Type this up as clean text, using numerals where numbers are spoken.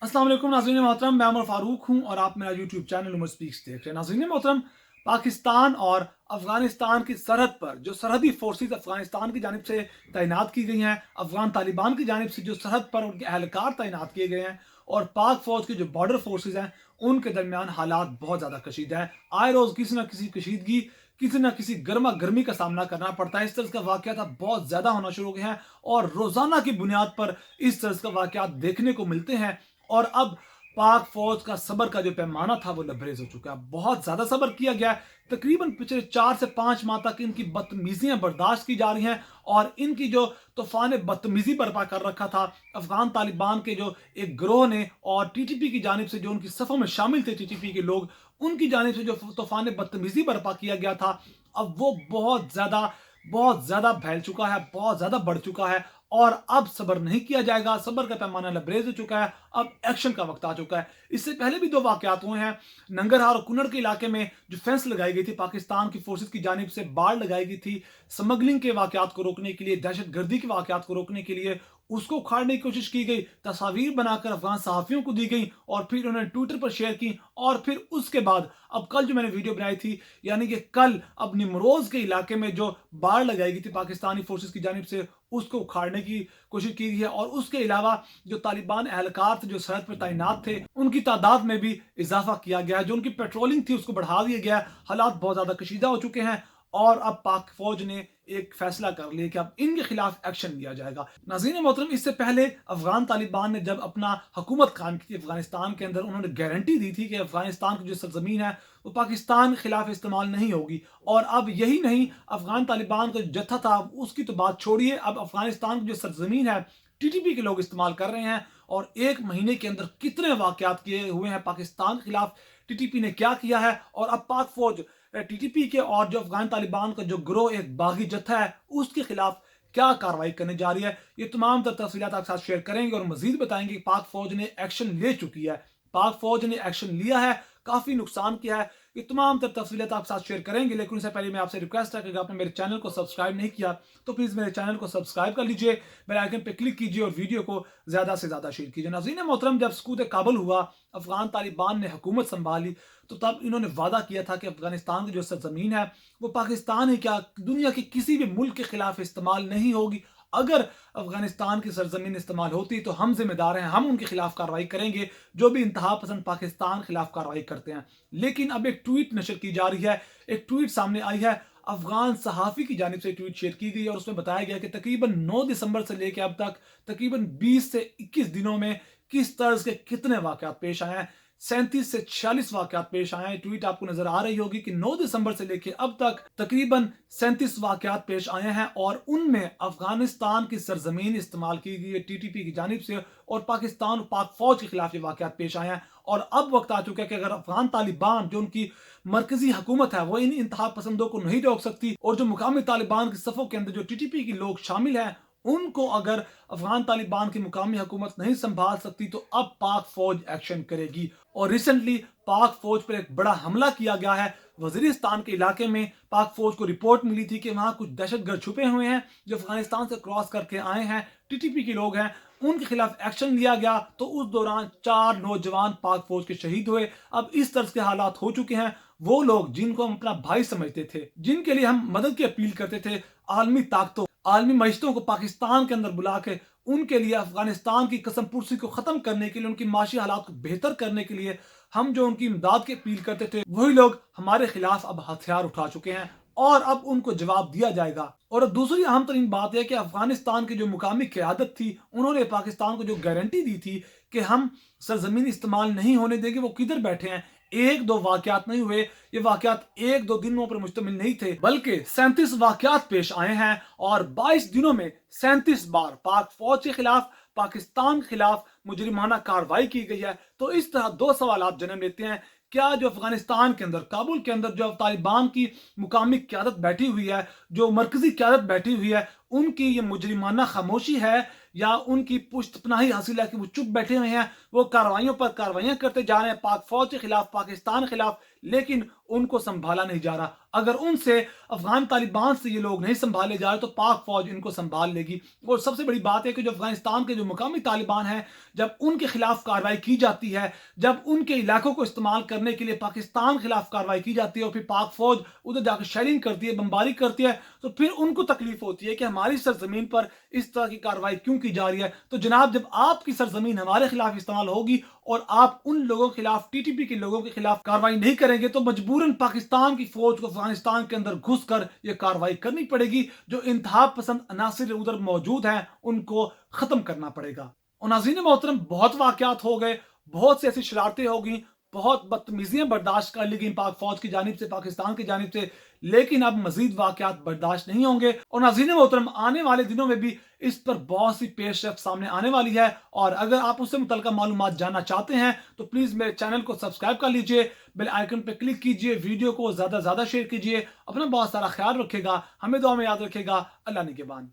अस्सलाम वालेकुम नाज़रीन मोहतरम, मैं उमर फारूक हूँ और आप मेरा यूट्यूब चैनल उमर स्पीक्स देख रहे हैं। नाज़रीन मोहतरम, पाकिस्तान और अफगानिस्तान की सरहद पर जो सरहदी फोर्सेस अफगानिस्तान की जानिब से तैनात की गई हैं, अफगान तालिबान की जानिब से जो सरहद पर उनके एहलकार तैनात किए गए हैं और पाक फौज की जो बॉर्डर फोर्सेस हैं, उनके दरमियान हालात बहुत ज़्यादा कशीदा हैं। आए रोज़ किसी न किसी कशीदगी, किसी न किसी गर्मा गर्मी का सामना करना पड़ता है। इस तरह का वाक़यात अब बहुत ज़्यादा होना शुरू हो गए हैं और रोज़ाना की बुनियाद पर इस तरह का वाक़यात देखने को मिलते हैं। और अब पाक फौज का सब्र का जो पैमाना था वो लबरेज हो चुका है। बहुत ज़्यादा सब्र किया गया है। तकरीबन पिछले 4 से 5 माह तक इनकी बदतमीजियां बर्दाश्त की जा रही हैं और इनकी जो तूफान बदतमीजी बर्पा कर रखा था अफगान तालिबान के जो एक ग्रोह ने और टीटीपी की जानिब से जो उनकी सफ़ों में शामिल थे टीटीपी के लोग, उनकी जानिब से जो तूफान बदतमीजी बर्पा किया गया था, अब वो बहुत ज़्यादा फैल चुका है, बहुत ज़्यादा बढ़ चुका है और अब सब्र नहीं किया जाएगा। सब्र का पैमाना लबरेज हो चुका है। अब एक्शन का वक्त आ चुका है। इससे पहले भी 2 वाक़यात हुए हैं। नंगरहार और कुनड़ के इलाके में जो फेंस लगाई गई थी पाकिस्तान की फोर्सेस की जानिब से, बाड़ लगाई गई थी स्मगलिंग के वाक़यात को रोकने के लिए, दहशतगर्दी के वाक़यात को रोकने के लिए, उसको उखाड़ने की कोशिश की गई। तस्वीर बनाकर अफगान सहाफ़ियों को दी गई और फिर उन्होंने ट्विटर पर शेयर की और फिर उसके बाद अब कल जो मैंने वीडियो बनाई थी, यानी कि कल अब निमरोज़ के इलाके में जो बाड़ लगाई गई थी पाकिस्तानी फोर्सेस की जानिब से, उसको उखाड़ने की कोशिश की गई है। और उसके अलावा जो तालिबान एहलकार थे जो सरहद पर तैनात थे, उनकी तादाद में भी इजाफा किया गया है। जो उनकी पेट्रोलिंग थी उसको बढ़ा दिया गया है। हालात बहुत ज़्यादा कशीदा हो चुके हैं और अब पाक फौज ने एक फैसला कर लिया कि अब इनके खिलाफ एक्शन लिया जाएगा। नाज़रीन मोहतरम, इससे पहले अफगान तालिबान ने जब अपना हुकूमत कायम की थी अफगानिस्तान के अंदर, उन्होंने गारंटी दी थी कि अफगानिस्तान की जो सरजमीन है वो पाकिस्तान के खिलाफ इस्तेमाल नहीं होगी। और अब यही नहीं, अफगान तालिबान का जो जत्था था उसकी तो बात छोड़िए, अब अफगानिस्तान की जो सरजमीन है टीटीपी के लोग इस्तेमाल कर रहे हैं। और 1 महीने के अंदर कितने वाकयात किए हुए हैं पाकिस्तान के खिलाफ, टीटीपी ने क्या किया है और अब पाक फौज टीटीपी के और जो अफगान तालिबान का जो ग्रोह एक बागी जत्था है उसके खिलाफ क्या कार्रवाई करने जा रही है, ये तमाम तफसीलात आपके साथ शेयर करेंगे और मजीद बताएंगे कि पाक फौज ने एक्शन ले चुकी है, पाक फौज ने एक्शन लिया है, काफ़ी नुकसान किया है। ये तमाम तफसीलात आपके साथ शेयर करेंगे, लेकिन उससे पहले मैं आपसे रिक्वेस्ट है कि अगर आपने मेरे चैनल को सब्सक्राइब नहीं किया तो प्लीज़ मेरे चैनल को सब्सक्राइब कर लीजिए, बेल आइकन पे क्लिक कीजिए और वीडियो को ज़्यादा से ज़्यादा शेयर कीजिए। नाज़रीन मोहतरम, जब सकूत काबुल हुआ, अफगान तालिबान ने हुकूमत संभाली, तो तब इन्होंने वादा किया था कि अफगानिस्तान की जो सरजमीन है वो पाकिस्तान ही क्या दुनिया के किसी भी मुल्क के खिलाफ इस्तेमाल नहीं होगी। अगर अफगानिस्तान की सरजमीन इस्तेमाल होती तो हम जिम्मेदार हैं, हम उनके खिलाफ कार्रवाई करेंगे जो भी इंतहा पसंद पाकिस्तान के खिलाफ कार्रवाई करते हैं। लेकिन अब एक ट्वीट नशर की जा रही है, एक ट्वीट सामने आई है, अफगान सहाफ़ी की जानिब से ट्वीट शेयर की गई और उसमें बताया गया कि तकरीबन 9 दिसंबर से लेकर अब तक तकरीबन 20 से 21 दिनों में किस तर्ज के कितने वाकयात पेश आए हैं। 37 से 46 वाकयात पेश आए हैं। ट्वीट आपको नजर आ रही होगी कि 9 दिसंबर से लेकर अब तक तकरीबन 37 वाकयात पेश आए हैं और उनमें अफगानिस्तान की सरजमीन इस्तेमाल की गई है टीटीपी की जानिब से और पाकिस्तान और पाक फौज के खिलाफ ये वाकयात पेश आए हैं। और अब वक्त आ चुका है कि अगर अफगान तालिबान जो उनकी मरकजी हुकूमत है वो इन इंतहा पसंदों को नहीं रोक सकती और जो मुकामी तालिबान की सफ़ों के अंदर जो टीटीपी के लोग शामिल हैं उनको अगर अफगान तालिबान की मुकामी हुकूमत नहीं संभाल सकती, तो अब पाक फौज एक्शन करेगी। और रिसेंटली पाक फौज पर एक बड़ा हमला किया गया है वजीरिस्तान के इलाके में। पाक फौज को रिपोर्ट मिली थी कि वहां कुछ दहशतगर्द छुपे हुए हैं जो अफगानिस्तान से क्रॉस करके आए हैं, टीटीपी के लोग हैं, उनके खिलाफ एक्शन लिया गया। तो उस दौरान 4 नौजवान पाक फौज के शहीद हुए। अब इस तरह के हालात हो चुके हैं, वो लोग जिनको हम अपना भाई समझते थे, जिनके लिए हम मदद की अपील करते थे, आलमी ताकतों आलमी मईशतों को पाकिस्तान के अंदर बुला के उनके लिए अफगानिस्तान की कसम पुरसी को खत्म करने के लिए, उनकी माशी हालात को बेहतर करने के लिए हम जो उनकी इमदाद की अपील करते थे, वही लोग हमारे खिलाफ अब हथियार उठा चुके हैं और अब उनको जवाब दिया जाएगा। और दूसरी अहम तरीन बात यह कि अफगानिस्तान की जो मुकामी क़यादत थी उन्होंने पाकिस्तान को जो गारंटी दी थी कि हम सरजमीन इस्तेमाल नहीं होने देंगे, वो किधर बैठे हैं। 1-2 वाकयात नहीं हुए, ये वाकयात 1-2 दिनों पर मुश्तमिल नहीं थे, बल्कि 37 वाकयात पेश आए हैं और 22 दिनों में 37 बार पाक फौज के खिलाफ, पाकिस्तान के खिलाफ मुजरिमाना कार्रवाई की गई है। तो इस तरह 2 सवालात जन्म लेते हैं, क्या जो अफगानिस्तान के अंदर, काबुल के अंदर जो तालिबान की मुकामी क़यादत बैठी हुई है, जो मरकजी क़यादत बैठी हुई है, उनकी ये मुजरिमाना खामोशी है या उनकी पुश्तपनाही हासिल है कि वो चुप बैठे हुए हैं, वो कार्रवाइयों पर कार्रवाइयाँ करते जा रहे हैं पाक फौज के खिलाफ, पाकिस्तान के खिलाफ, لیکن ان کو संभाला नहीं जा रहा. अगर उनसे अफगान तालिबान से ये लोग नहीं संभाले जा रहे तो पाक फौज इनको संभाल लेगी. और सबसे बड़ी बात है कि जो अफगानिस्तान के जो मुकामी तालिबान हैं, जब उनके खिलाफ कार्रवाई की जाती है, जब उनके इलाकों को इस्तेमाल करने के लिए पाकिस्तान के खिलाफ कार्रवाई की जाती है और फिर पाक फौज उधर जाकर शेलिंग करती है, बमबारी करती है, तो फिर उनको तकलीफ होती है कि हमारी सरजमीन पर इस तरह की कार्रवाई क्यों की जा रही है. तो जनाब, जब आपकी सरजमीन हमारे खिलाफ इस्तेमाल होगी और आप उन लोगों के खिलाफ, टीटीपी के लोगों के खिलाफ कार्रवाई नहीं करेंगे, तो मजबूरन पाकिस्तान की फौज को अफगानिस्तान के अंदर घुसकर ये कार्रवाई करनी पड़ेगी. जो इंतहा पसंद अनासिर उधर मौजूद हैं, उनको खत्म करना पड़ेगा. और नाज़रीन मोहतरम, बहुत वाक़यात हो गए, बहुत सी ऐसी शरारतें हो गई, बहुत बदतमीजियां बर्दाश्त कर ली गई पाक फौज की जानिब से, पाकिस्तान की जानिब से, लेकिन अब मजीद वाक़यात बर्दाश्त नहीं होंगे. और नाज़रीन मोहतरम, आने वाले दिनों में भी इस पर बहुत सी पेशरफ्त सामने आने वाली है. और अगर आप उससे मुतल्लिक़ मालूमात जानना चाहते हैं तो प्लीज़ मेरे चैनल को सब्सक्राइब कर लीजिए, बेल आइकन पर क्लिक कीजिए, वीडियो को ज़्यादा से ज़्यादा शेयर कीजिए. अपना बहुत सारा ख्याल रखेगा, हमें दुआ में याद रखेगा. अल्लाह निगहबान.